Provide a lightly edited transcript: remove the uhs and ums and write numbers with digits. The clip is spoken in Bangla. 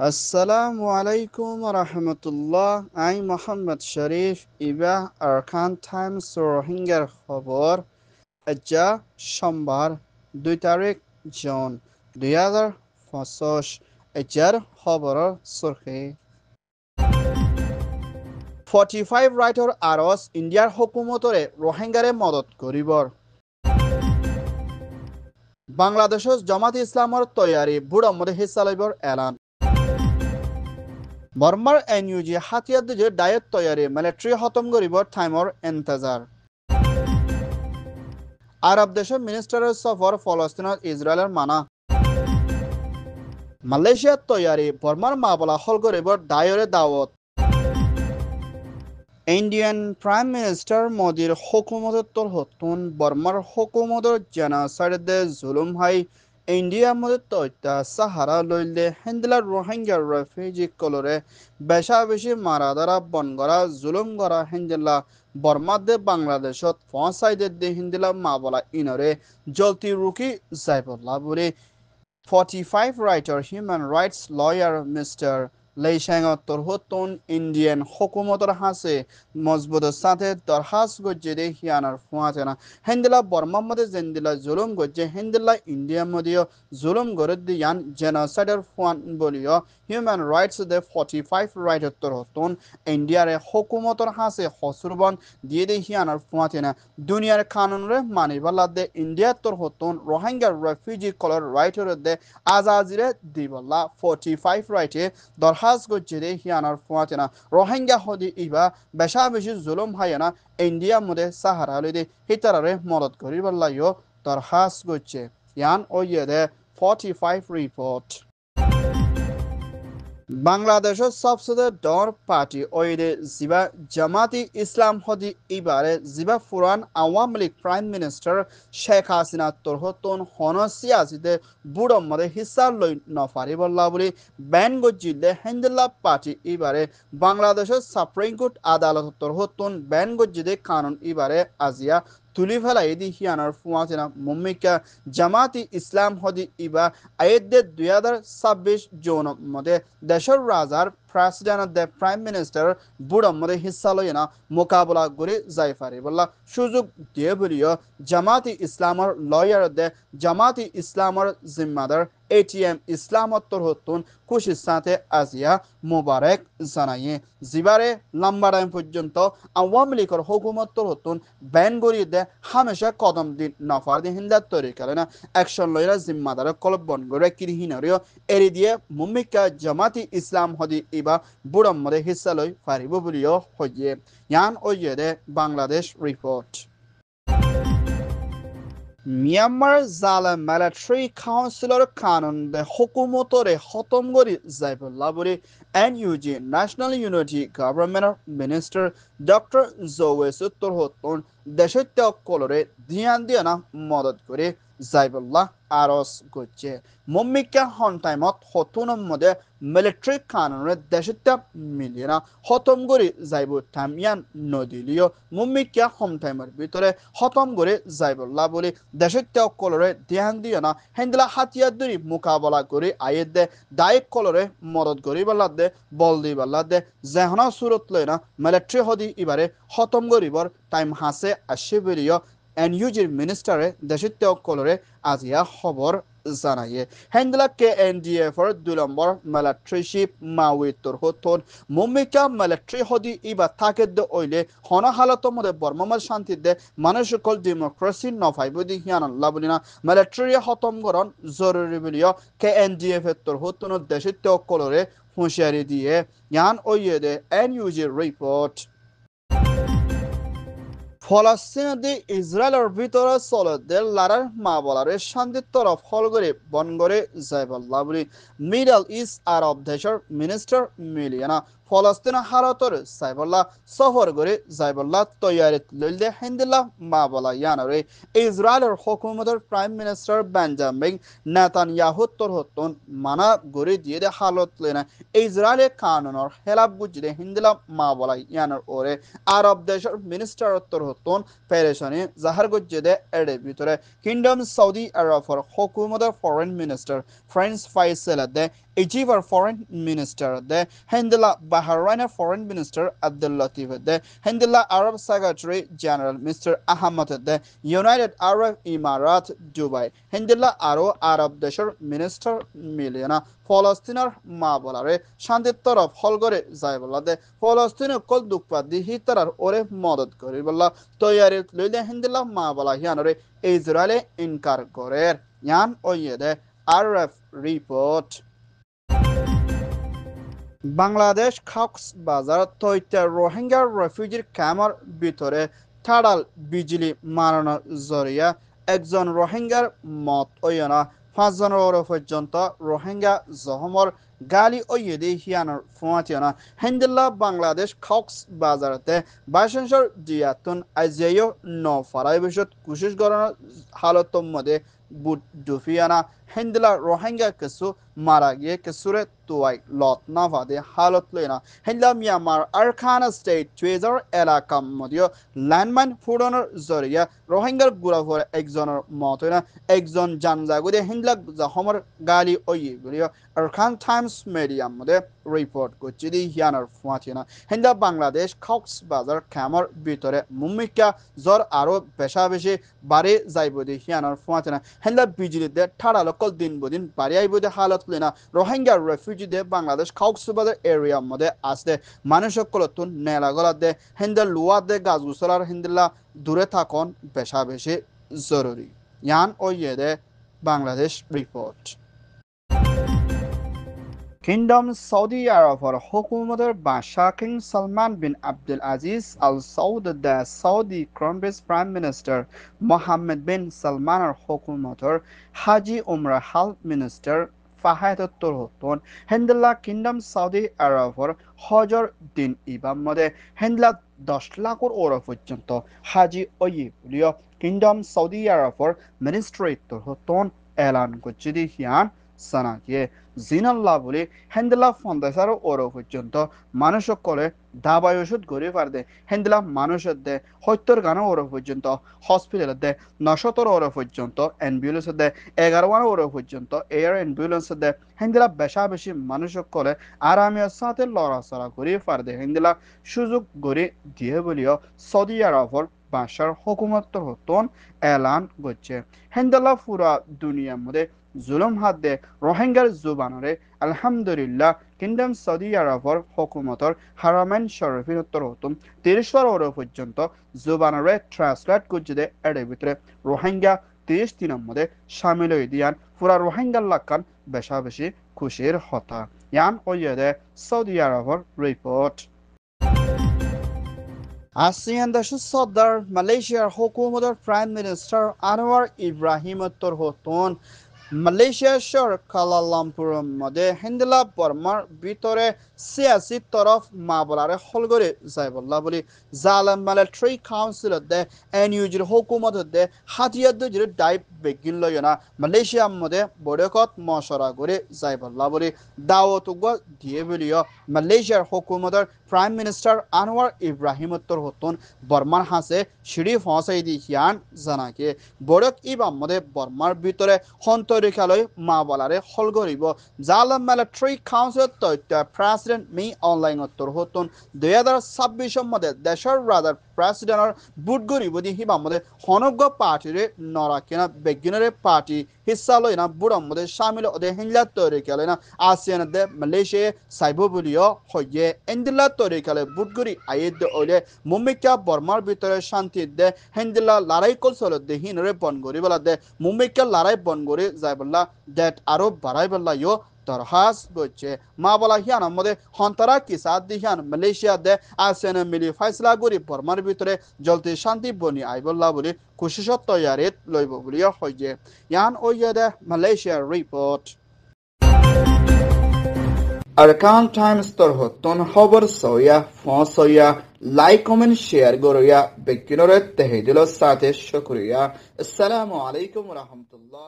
আসসালামু আলাইকুম রহমতুল্লাহ। I Mohammad Sharif Iba Arkan Times রোহিঙ্গার খবর আজ্জা সোমবার 2 তারিখ জুন 2025 এজার খবৰৰ সুরখি 45 রাইটৰ আৰছ ইণ্ডিয়াৰ হুকুমতৰে রোহিঙ্গাৰে মদত কৰিবৰ বাংলাদেশৰ জমাত ইছলামৰ তৈয়াৰী বুড়ামদে হিস্সা লইবৰ এলান বর্মার এনইউজি হাতিয়ার দিজে ডায়েট তৈয়ারি মিলিটারি খতম করিবর টাইমর ইন্তজার আরব দেশের মিনিস্টারের সফর ফলস্তিনত ইসরায়েলের মানা মালয়েশিয়ার তৈয়ারি বর্মার মাবলা হল করিবর ডায়রে দাওয়াত ইন্ডিয়ান প্রাইম মিনিস্টার মোদির হুকুমতের তরহতুন বর্মার হুকুমতের জেনোসাইডে জুলুম হাই ইন্ডিয়ার মধ্যে তৈতা সাহারা লইলে হিন্দলার রোহিঙ্গা রেফিউজি কলরে বেশা বেশি মারাদারা বনগরা জুলুম গরা হিন্দলা বর্মাদে বাংলাদেশত ফসাইদে হিন্দলা মাবলা ইনরে জলতি রুকি যাইবল্লা বলে 45 writer human rights lawyer Mr. লেইশ্যাংৰ তৰহতুন ইণ্ডিয়ান হুকুমতৰ হাছে মজবুতৰ সাথে দৰখাস্ত গজ্জে দে হিয়ানাৰ ফুৱাতেনা হেন্দিলা বৰ্মাৰ মধ্যে জেন্দিলা জুলুম গজ্জে হেন্দিলা ইণ্ডিয়াৰ মধ্যে জুলুম গৰে দিয়ান জেনোসাইডৰ ফুৱান বলিও হিউম্যান রাইটস দে 45 রাইটৰ তৰহতুন ইণ্ডিয়াৰ হুকুমতৰ হাছে হসুৰবন দিয়ে দে হিয়ানাৰ ফুৱাতেনা দুনিয়াৰ কানুনৰে মানিবালা দে ইণ্ডিয়াৰ তৰহতুন রোহিঙ্গা রেফিউজি কলৰ রাইটৰ দে আজাজিরে দিবল্লা 45 রাইটে দরখাস্ত গজ্জে হিয়ানার ফুয়াতেনা রোহিঙ্গা হদি ইবা বেশা বেশি জুলুম হায়ানা ইন্ডিয়া মধ্যে সাহারা লইদে হিতারারে মদত করিবল্লাইও দরখাস্ত গজ্জে ইয়ান ওইয়ে 45 রিপোর্ট বাংলাদেশের সবচেয়ে ডর পার্টি ওইদে জিবা জামাতি ইসলাম হদি ইবারে জিবা ফুরান আওয়ামী লীগ প্রাইম মিনিস্টার শেখ হাসিনা তরহতুন হন সিয়াসিতে বুড়ম মধ্যে হিস্সা লই নফারি বল্লা বলি ব্যান গজ্জিলে হেন্দিল্লা পার্টি ইবারে বাংলাদেশের সুপ্রিম কোর্ট আদালত তরহতুন ব্যান গজ্জিদে কানুন ইবারে আজিয়া তুলি ফেলাই দি হিয়ানার ফুয়াতেনা মুম্মিকা জামাতি ইসলাম হদি ইবা আয়েদে 2026 জুন মধ্যে দেশের রাজার প্রেসিডেন্ট দে প্রাইম মিনিস্টার বুড়ম মধ্যে হিস্সা লইনা মোকাবলা করে যাই পারে বললা সুযোগ দিয়ে বলিও জামাতি ইসলামর লয়ার দে জামাতি ইসলামর জিম্মাদার এটিএম ইসলামত তরহতুন খুশির সাথে আজিয়া মোবারক জানাইয়ে জিবারে লম্বা টাইম পর্যন্ত আওয়ামী লীগের হুকুমত তরহতুন ব্যান গড়িয়ে দে হামেশা কদম দিন নফার দিয়ে হিন্দার তৈরি করে না অ্যাকশন লইরা জিম্মাদার কলব বন গড়ে কিরিহিনরিও এরি দিয়ে মুম্মিকা জামাতি ইসলাম হদি ইবা বুড়ম মধ্যে হিস্সা লই পারিব বলিও হইয়ে ইয়ান ওইয়ে দে বাংলাদেশ রিপোর্ট মিয়ানমার জালে মিলিটারি কাউন্সিলর কানুন দে হুকুমতরে খতম করি যাইবল্লা বলে NUG national unity government minister doctor জোয়েস তরহতুন দেশের কলরে ধ্যান দিয়ে না মদত করে যাইবল্লা আরস করছে মম্মিকা হন টাইমত হতুনের মধ্যে মিলিটারি কানুনের দেশের মিলিয়ে না খতম করে যাইব টাইমিয়ান নদিলিও মম্মিকা হম টাইমের ভিতরে খতম করে যাইবল্লা বলে দেশের কলরে ধ্যান দিয়ে না হেন্দিলা হাতিয়ার ধরি মোকাবেলা করে আয়ের দে দায়িক কলরে মদত করি বল্লা দে বল দি বল্লা দে যেহনা সুরত লই না মিলিটারি হদি এবারে খতম করিবর টাইম হাসে আসে বেরিয়ে এনইউজির মিনিস্টারে দেশের কলরে আজিয়া খবর জানাইয়ে হেন্দিলা KNDF-র 2 নম্বর মিলিটারিশিপ মাউইতর হতন মুম্মিকা মিলিটারি হদি ইবা থাকে দে ওইলে হন হালতর মধ্যে বর্মামাল শান্তি দে মানুষ সকল ডেমোক্রেসি নফাইব দি হিয়ান লাবলিনা মিলিটারি খতম করন জরুরি বলিও KNDF-এর তোর হতন দেশের কলরে হুঁশিয়ারি দিয়ে ইয়ান ওইয়ে দে এনইউজি রিপোর্ট ফলস্তিনে ইসরায়েলের ভিতরে চলতে লারার মাবলারে শান্তির তরফ হল করে বন করে যাইবল্লা বলি মিডল ইস্ট আরব দেশের মিনিস্টার মিলিয়ানা ফলস্তিন হালতর সাইবল্লাহ সফর করে যাইবল্লাহ তৈয়ারিত লইলে হিন্দিল্লাহ মা বলা ইয়ানরে ইসরায়েলের হুকুমতের প্রাইম মিনিস্টার বেঞ্জামিন নেতানিয়াহু তরহতন মানা গড়ে দিয়ে দে হালত লেনা ইসরায়েলের কানুনের হেলাপ গুজরে হিন্দিল্লাহ মা বলা ইয়ানর ওরে আরব দেশের মিনিস্টার তরহতন পেরেশানি জাহার গুজরে দে এর ভিতরে কিংডম সৌদি আরবের হুকুমতের ফরেন মিনিস্টার ফ্রেন্স ফাইসেল দে ইজিপ্টের ফরেন মিনিস্টার দে হিন্দিল্লাহ বাহরাইনের ফরেন মিনিস্টার আব্দুল লতিফ দে হিন্দিল্লাহ আরব সেক্রেটারি জেনারেল মিস্টার আহমদ দে ইউনাইটেড আরব ইমারাত দুবাই হিন্দিল্লাহ আরো আরব দেশের মিনিস্টার মিলিয়না ফলস্তিনের মা বলারে শান্তির তরফ হল করে যায় বলা দে ফলস্তিনের কল দুঃখপাত দি হিতারার ওরে মদত করি বললা তৈয়ারি লইলে হিন্দিল্লাহ মা বলা হিয়ানরে ইসরায়েলে ইনকার করে ইয়ান ওইয়ে দে আরএফ রিপোর্ট বাংলাদেশ কক্সবাজার তৈতে রোহিঙ্গা রেফিউজির ক্যাম্পের ভিতরে থাড়াল বিজলি মারানোর জরিয়া একজন রোহিঙ্গার মত ওইনা 5 জনের পর্যন্ত রোহিঙ্গা জহমর গালি ওইদি হিয়ানোর ফুয়াতিয়না হিন্দিল্লা বাংলাদেশ কক্সবাজারতে 22 দিয়াতুন আইজিও নফারাই বিশত কুশিশ গড়ানোর হালতর মধ্যে বুট ডুফিয়ানা হিন্দিলা রোহিঙ্গা কিছু মারা গিয়ে কিছুরে তুয়াই লত না ভাদে হালত লইনা হিন্দিলা মিয়ানমার আরখানা স্টেট টুয়েজার এলাকা মধ্যে ল্যান্ডমাইন ফুডনের জরিয়া রোহিঙ্গার গুড়াফর একজনের মত হইনা একজন জানজাগুদে হিন্দিলা জহমর গালি ওই বলিও আরখান টাইমস মিডিয়াম মধ্যে রিপোর্ট করছে দি হিয়ানার ফুয়াতিনা হিন্দিলা বাংলাদেশ কক্সবাজার ক্যাম্পের ভিতরে মুম্মিকা জ্বর আরো বেশা বেশি বাড়ে যাইব দি হিয়ানার ফুয়াতিনা হিন্দিলা বিজলিতে ঠাড়া লোকল দিন বদিন বাড়ি আইব দে হালত লইনা রোহিঙ্গা রেফিউজিদে বাংলাদেশ কক্সবাজার এরিয়ার মধ্যে আসতে মানুষ সকলতুন নেলা গলা দে হিন্দিলা লুয়া দে গাছ গুছলার হিন্দিলা দূরে থাকুন বেশা বেশি জরুরি ইয়ান ওইয়ে দে বাংলাদেশ রিপোর্ট কিংডম সৌদি আরবের হুকুমতের বাদশাহ king Salman bin Abdul Aziz Al Saud the Saudi crown prince prime minister Mohammed bin সালমানের হুকুমতের হাজি উমরা হাল মিনিস্টার ফাহাদুত্তর হতন হেন্দিল্লা কিংডম সৌদি আরবের হজর দিন ইবাম মধ্যে হেন্দিল্লা 10 লাখর ওরা পর্যন্ত হাজি ওই বলিও কিংডম সৌদি আরবের মিনিস্ট্রি হতন এলান করছে দি হিয়ান সানাকিয়ে জিনাল্লাহ বলে হেন্দিলা 50 ওরো পর্যন্ত মানুষ সকলে দাবাই ওষুধ গড়ে পারদে হেন্দিলা মানুষের দে 70 গানা ওরো পর্যন্ত হসপিটালের দে 900 ওরো পর্যন্ত অ্যাম্বুলেন্সের দে 11 ওরো পর্যন্ত এয়ার অ্যাম্বুলেন্সের দে হেন্দিলা বেশা বেশি মানুষ সকলে আরামের সাথে লড়াচড়া করে পারদে হেন্দিলা সুযোগ গড়ে দিয়ে বলিও সৌদি আরবের বাদশার হুকুমত হতন এলান করছে হেন্দিলা পুরা দুনিয়ার মধ্যে জুলুম হাত দে রোহিঙ্গার জুবানরে আলহামদুলিল্লাহ কিংডম সৌদি আরবের হুকুমতর হারামাইন শরীফিন উত্তর হতুম 30 ওর পর্যন্ত জুবানরে ট্রান্সলেট করছে দে এর ভিতরে রোহিঙ্গা 30 দিনের মধ্যে সামিল হয়ে দিয়ান পুরা রোহিঙ্গার লাখান বেশা বেশি খুশির হতা ইয়ান ওইয়ে দে সৌদি আরবের রিপোর্ট ASEAN দেশের সর্দার মালয়েশিয়ার হুকুমতের প্রাইম মিনিস্টার আনোয়ার ইব্রাহিম উত্তর হতন মালয়েশিয়া শহর কুয়ালালামপুরের মধ্যে হিন্দিলা বর্মার ভিতরে সিয়াসি তরফ মা বলারে হল করে যাই বললা বলি জালাম মিলিটারি কাউন্সিল দে এনইউজির হুকুমত দে হাতিয়ার দুজির ডাইভ বেগিন লয়না মালয়েশিয়ার মধ্যে বড়কত মশরা করে যাই বললা বলি দাওয়াত দিয়ে বলিও মালয়েশিয়ার হুকুমতের প্রাইম মিনিস্টার আনোয়ার ইব্রাহিম উত্তর হতন বর্মার হাসে সিঁড়ি ফসাই দি হিয়ান জানাকে বড়ক ইবাম মধ্যে বর্মার ভিতরে হন্তরিকালয় মা বলারে হল করিব জালাম মিলিটারি কাউন্সিল তথ্য প্রেসিডেন্ট মি অনলাইন উত্তর হতন 2026 মধ্যে দেশের রাজার প্রেসিডেন্টর বুট গরিব দি হিবাম মধ্যে হনজ্ঞ পার্টিরে নরা কিনা বেগিনারে পার্টি হিস্সা লয় না বুড়ার মধ্যে সামিল ওদের হিংলা তরিকালয় না আসিয়ান দে মালয়েশিয়া সাইব বলিও হইয়ে এন্দিল্লা তরিকালে বুটগুড়ি আইদ ওলে মুম্বিকা বর্মার ভিতরে শান্তি দে হেন্দিল্লা লড়াই কলসল দে হিনরে বন গরি বলা দে মুম্বিকা লড়াই বন গরি যাই বললা ডেট আরো বাড়াই বললা ইয়ো দরখাস করছে মা বলা হিয়ান মধ্যে হন্তরা কি সাথ দিহান মালয়েশিয়া দে আসিয়ান মিলি ফাইসলা গরি বর্মার ভিতরে জলদি শান্তি বনি আই বললা বলি কুশিশত তৈয়ারিত লইব বলিও হইয়ে ইয়ান ওইয়ে দে মালয়েশিয়ার রিপোর্ট Arkan Times torhotton খবর সয়া ফসয়া লাইক কমেন্ট শেয়ার গরয়া বেকিনরে তেহেদিল সাথে শুকরিয়া আসসালামু আলাইকুম রহমতুল্লাহ